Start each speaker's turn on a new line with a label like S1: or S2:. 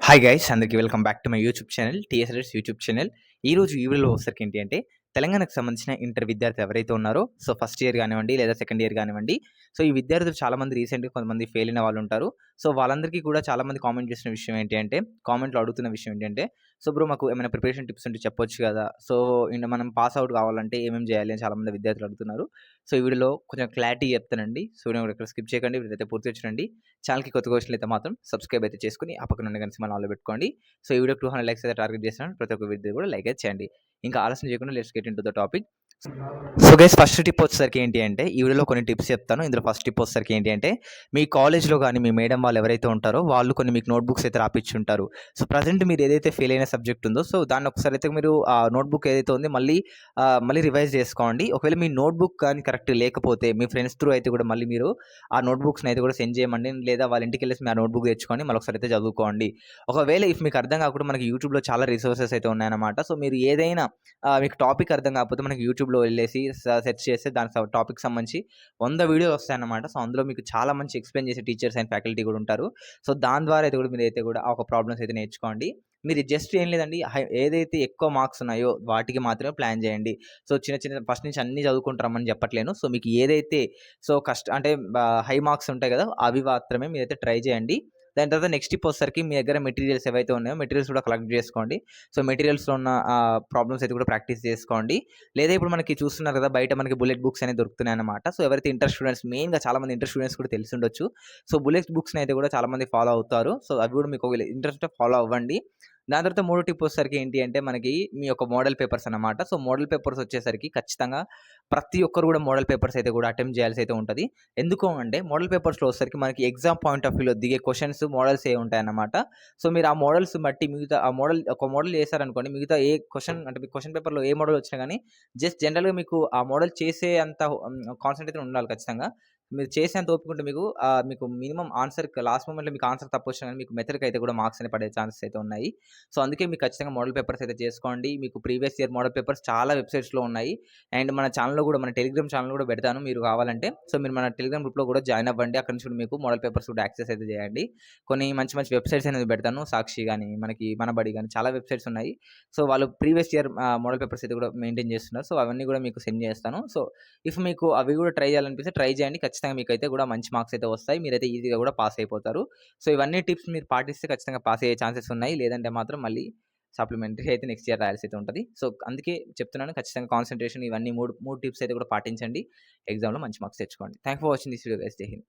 S1: Hi guys అందరికీ welcome back to my YouTube channel T S L S YouTube channel. ఈరోజు ఈ వీడియోలో వచ్చేసరికి ఏంటి అంటే తెలంగాణకు సంబంధించిన ఇంటర్ విద్యార్థి ఎవరైతే ఉన్నారో సో ఫస్ట్ ఇయర్ కానివ్వండి లేదా సెకండ్ ఇయర్ కానివ్వండి. సో ఈ విద్యార్థులు చాలామంది రీసెంట్గా కొంతమంది ఫెయిల్ అయిన వాళ్ళు ఉంటారు. సో వాళ్ళందరికీ కూడా చాలామంది కామెంట్ చేసిన విషయం ఏంటి అంటే కామెంట్లో అడుగుతున్న విషయం ఏంటంటే సో బ్రో మాకు ఏమైనా ప్రిపరేషన్ టిప్స్ ఉంటే చెప్పొచ్చు కదా. సో మనం పాస్ అవుట్ కావాలంటే ఏమేమి చేయాలి అని చాలామంది విద్యార్థులు అడుగుతున్నారు. సో ఈ వీడియోలో కొంచెం క్లారిటీ చెప్తానండి. సో నేను ఇక్కడ స్కిప్ చేయకండి, వీడియో పూర్తి చూడండి. ఛానల్‌కి కొత్తగా వచ్చినట్లయితే మాత్రం సబ్స్క్రైబ్ అయితే చేసుకొని ఆ పక్కన ఉన్న గంట సింబల్ ఆల్‌లో పెట్టుకోండి. సో ఈ వీడియోకి 200 లైక్స్ అయితే టార్గెట్ చేస్తున్నాను. ప్రతి ఒక్క వీడియో కూడా లైక్ అయితే చేయండి. ఇంకా ఆలస్యం చేయకుండా let's get into the topic. So guys first tip వచ్చేసరికి ఏంటి అంటే ఈ వీడియోలో కొన్ని టిప్స్ చెప్తాను. ఇందులో ఫస్ట్ టిప్ వచ్చేసరికి ఏంటి అంటే మీ కాలేజ్‌లో గాని మీ మేడం వాళ్ళు ఎవరైతే ఉంటారో వాళ్ళు కొన్ని మీకు నోట్‌బుక్స్ అయితే రాపిచ్చుంటారు. సో ప్రెజెంట్ మీరు ఏదైతే ఫెయిల్ అయిన సబ్జెక్ట్ ఉందో సో దాన్ని ఒకసారి అయితే మీరు ఆ నోట్‌బుక్ ఏదైతే ఉందో మళ్ళీ రివైజ్ చేసుకోండి. ఒకవేళ మీ నోట్‌బుక్ కానీ కరెక్ట్ లేకపోతే మీ ఫ్రెండ్స్ త్రూ అయితే కూడా మళ్ళీ మీరు ఆ నోట్‌బుక్స్‌ని అయితే కూడా సెండ్ చేయమండి. లేదా వాళ్ళ ఇంటికెళ్ళేసి ఆ నోట్‌బుక్ తెచ్చుకొని మళ్ళీ ఒకసారి అయితే చదువుకోండి. ఒకవేళ మీకు అర్థం కాకుండా మనకి యూట్యూబ్‌లో చాలా రిసోర్సెస్ అయితే ఉన్నాయన్నమాట. సో మీరు ఏదైనా మీకు టాపిక్ అర్థం కాకపోతే మనకి యూట్యూబ్‌లో వెళ్ళేసి సెర్చ్ చేస్తే దానికి టాపిక్ సంబంధించి 100 వీడియోలు వస్తాయన్నమాట. సో అందులో మీకు చాలా మంచి ఎక్స్‌ప్లెయిన్ చేసే టీచర్స్ అండ్ ఫ్యాకల్టీ కూడా ఉంటారు. సో దాని ద్వారా అయితే కూడా మీరైతే కూడా ఆ ఒక ప్రాబ్లమ్స్ అయితే నేర్చుకోండి. మీరు జస్ట్ ఏం లేదండి ఏదైతే ఎక్కువ మార్క్స్ ఉన్నాయో వాటికి మాత్రమే ప్లాన్ చేయండి. సో చిన్న ఫస్ట్ నుంచి అన్నీ చదువుకుంటూ రమ్మని చెప్పట్లేను. సో మీకు ఏదైతే సో అంటే హై మార్క్స్ ఉంటాయి కదా! అవి మాత్రమే మీరైతే ట్రై చేయండి. దాని తర్వాత నెక్స్ట్ టిప్ వచ్చేసరికి మీ దగ్గర మెటీరియల్స్ ఏవైతే ఉన్నాయో మెటీరియల్స్ కూడా కలెక్ట్ చేసుకోండి. సో మెటీరియల్స్‌లో ఉన్న ప్రాబ్లమ్స్ అయితే కూడా ప్రాక్టీస్ చేసుకోండి. లేదా ఇప్పుడు మనకి చూస్తున్నారు కదా! బయట మనకి బుల్లెట్ బుక్స్ అనేవి దొరుకుతున్నాయన్నమాట. సో ఎవరైతే ఇంటర్ స్టూడెంట్స్ మెయిన్‌గా చాలామంది ఇంటర్ స్టూడెంట్స్ కూడా తెలిసుండొచ్చు. సో బుల్లెట్ బుక్స్‌ని అయితే కూడా చాలామంది ఫాలో అవుతారు. సో అవి కూడా మీకు ఒకవేళ ఇంట్రెస్ట్ ఉంటే ఫాలో అవ్వండి. దాని తర్వాత మూడో టిప్ వచ్చేసరికి ఏంటి అంటే మనకి మీ యొక్క మోడల్ పేపర్స్ అన్నమాట. సో మోడల్ పేపర్స్ వచ్చేసరికి ఖచ్చితంగా ప్రతి ఒక్కరు కూడా మోడల్ పేపర్స్ అయితే కూడా అటెంప్ట్ చేయాల్సి అయితే ఉంటది. ఎందుకు అంటే మోడల్ పేపర్స్‌లో వచ్చేసరికి మనకి ఎగ్జామ్ పాయింట్ ఆఫ్ వ్యూలో దిగే క్వెషన్స్, మోడల్స్ ఏ ఉంటాయన్నమాట. సో మీరు ఆ మోడల్స్ బట్టి మిగతా ఆ మోడల్ ఒక మోడల్ చేశారనుకోండి, మిగతా ఏ క్వెషన్ అంటే మీకు క్వెషన్ పేపర్‌లో ఏ మోడల్ వచ్చినా గాని జస్ట్ జనరల్‌గా మీకు ఆ మోడల్ చేసే అంత కాన్సంట్రేషన్ ఉండాలి ఖచ్చితంగా. మీరు చేసేంత ఓపిక ఉంటే మీకు మినిమమ్ ఆన్సర్‌కి లాస్ట్ మొమెంట్‌లో మీకు ఆన్సర్ తప్పొచ్చినా గాని మీకు మెథడ్‌కి అయితే కూడా మార్క్స్ అనేవి పడే ఛాన్సెస్ అయితే ఉన్నాయి. సో అందుకే మీకు ఖచ్చితంగా మోడల్ పేపర్స్ అయితే చేసుకోండి. మీకు ప్రీవియస్ ఇయర్ మోడల్ పేపర్స్ చాలా వెబ్‌సైట్స్‌లో ఉన్నాయి. అండ్ మన ఛానెల్‌లో కూడా మన టెలిగ్రామ్ ఛానెల్ కూడా పెడతాను మీరు కావాలంటే. సో మీరు మన టెలిగ్రామ్ గ్రూప్‌లో కూడా జాయిన్ అవ్వండి. అక్కడి నుంచి కూడా మీకు మోడల్ పేపర్స్ కూడా యాక్సెస్ అయితే చేయండి. కొన్ని మంచి మంచి వెబ్‌సైట్స్ అనేది పెడతాను. సాక్షి గాని, మనకి మనబడి గాని చాలా వెబ్‌సైట్స్ ఉన్నాయి. సో వాళ్ళు ప్రీవియస్ ఇయర్ మోడల్ పేపర్స్ అయితే కూడా మెయింటైన్ చేస్తున్నారు. సో అవన్నీ కూడా మీకు సెండ్ చేస్తాను. సో ఇఫ్ మీకు అవి కూడా ట్రై చేయాలనిపిస్తే ట్రై చేయండి. ఖచ్చితంగా మీకైతే కూడా మంచి మార్క్స్ అయితే వస్తాయి. మీరైతే ఈజీగా కూడా పాస్ అయిపోతారు. సో ఇవన్నీ టిప్స్ మీరు పాటిస్తే ఖచ్చితంగా పాస్ అయ్యే ఛాన్సెస్ ఉన్నాయి. లేదంటే మాత్రం మళ్ళీ సప్లిమెంటరీ అయితే నెక్స్ట్ ఇయర్ రాయాల్సి అయితే ఉంటది. సో అందుకే చెప్తున్నాను ఖచ్చితంగా కాన్సంట్రేషన్ ఇవన్నీ 3 టిప్స్ అయితే కూడా పాటించండి. ఎగ్జామ్‌లో మంచి మార్క్స్ తెచ్చుకోండి. Thanks for watching this video guys. జై హింద్.